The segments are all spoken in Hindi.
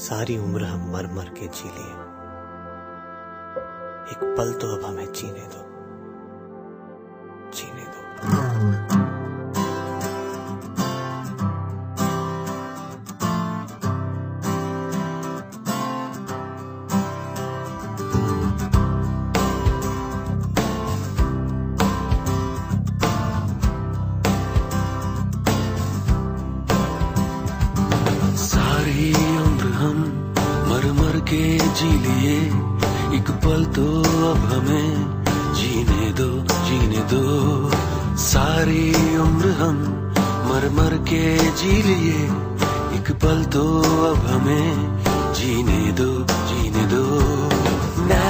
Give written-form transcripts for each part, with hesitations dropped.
सारी उम्र हम मर मर के जी लिए, एक पल तो अब हमें जीने दो, जीने दो। सारी उम्र हम मर मर के जी लिए, एक पल तो अब हमें जीने दो, जीने दो। सारी उम्र हम मर मर के जी लिए, एक पल तो अब हमें जीने दो, जीने दो। ना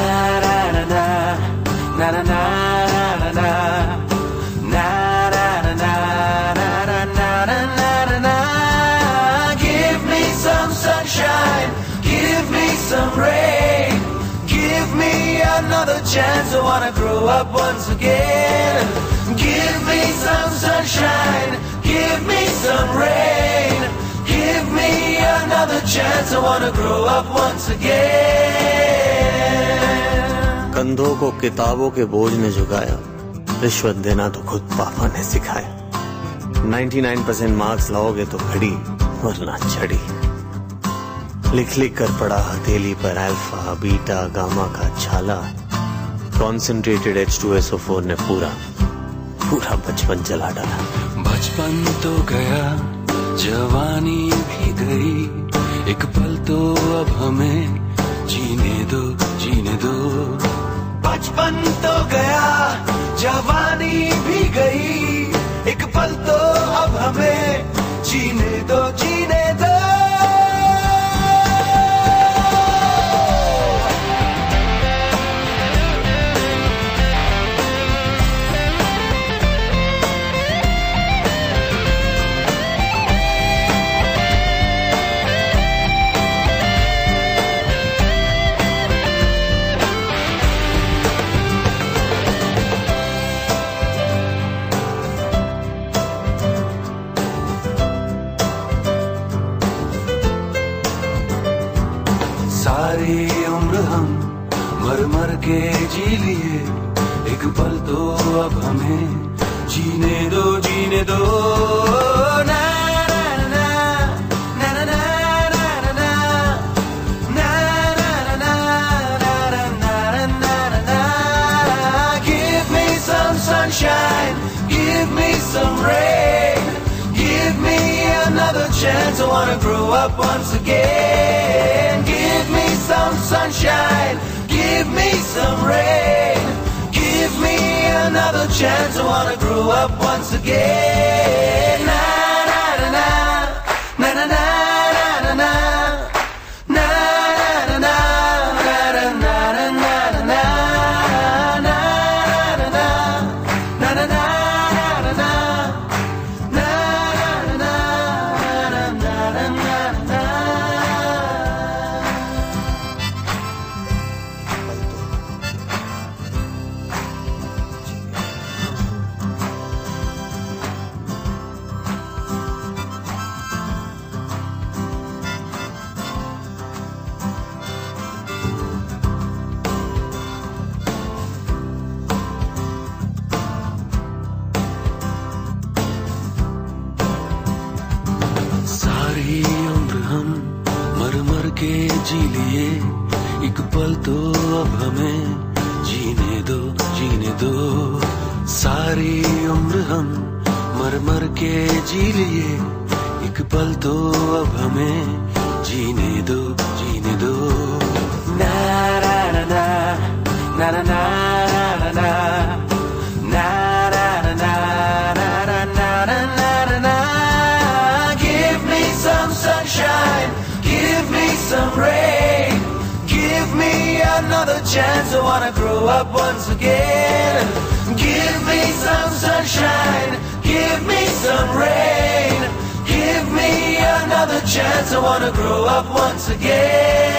ना ना ना ना ना ना ना ना ना ना ना ना। Give me some sunshine, give me some rain, give me another chance. I wanna grow up once again. Give me some sunshine, give me some rain, give me another chance. I wanna grow up once again. कंधों को किताबों के बोझ ने झुकाया, रिश्वत देना तो खुद पापा ने सिखाया। 99% मार्क्स लाओगे तो घड़ी वरना छड़ी। लिख लिख कर पड़ा हथेली पर अल्फा बीटा गामा का छाला। कॉन्सेंट्रेटेड H2SO4 ने पूरा बचपन जला डाला। बचपन तो गया, जवानी भी गई, एक पल तो अब हमें जीने दो, जीने दो। बचपन तो गया, जवानी भी गई, एक पल तो अब हमें जीने दो, जीने दो। सारी उम्र हम मर मर के जी लिए, एक पल तो अब हमें जीने दो, जीने दो। ना ना ना ना ना ना ना ना ना ना ना ना। Give me some sunshine, give me some rain, give me another chance. I wanna grow up once again. Give me some sunshine, give me some rain, give me another chance. I wanna grow up once again. Na na na na na na na na na na na na na na na na. सारी उम्र हम मर मर के जी लिए, एक पल तो अब हमें जीने दो, जीने दो। सारी उम्र हम मर मर के जी लिए, एक पल तो अब हमें जीने दो, जीने दो। ना ना ना ना ना ना ना ना ना ना ना ना ना। Give me some sunshine, give me some rain, give me another chance. I wanna grow up once again. Give me some sunshine, give me some rain, give me another chance. I wanna grow up once again.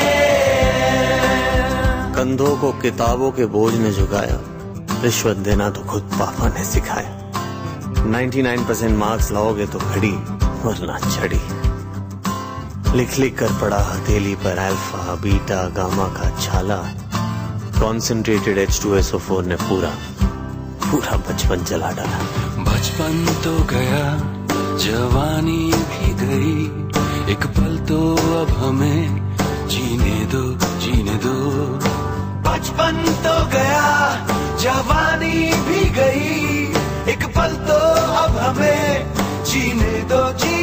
कंधों को किताबों के बोझ ने झुकाया, रिश्वत देना तो खुद पापा ने सिखाया। 99% मार्क्स लाओगे तो घड़ी वरना छड़ी। लिख लिख कर पड़ा हथेली पर अल्फा बीटा गामा का छाला। कॉन्सेंट्रेटेड H2SO4 ने पूरा बचपन जला डाला। बचपन तो गया, जवानी भी गई, एक पल तो अब हमें जीने दो, जीने दो। बचपन तो गया, जवानी भी गई, एक पल तो अब हमें जीने दो, जीने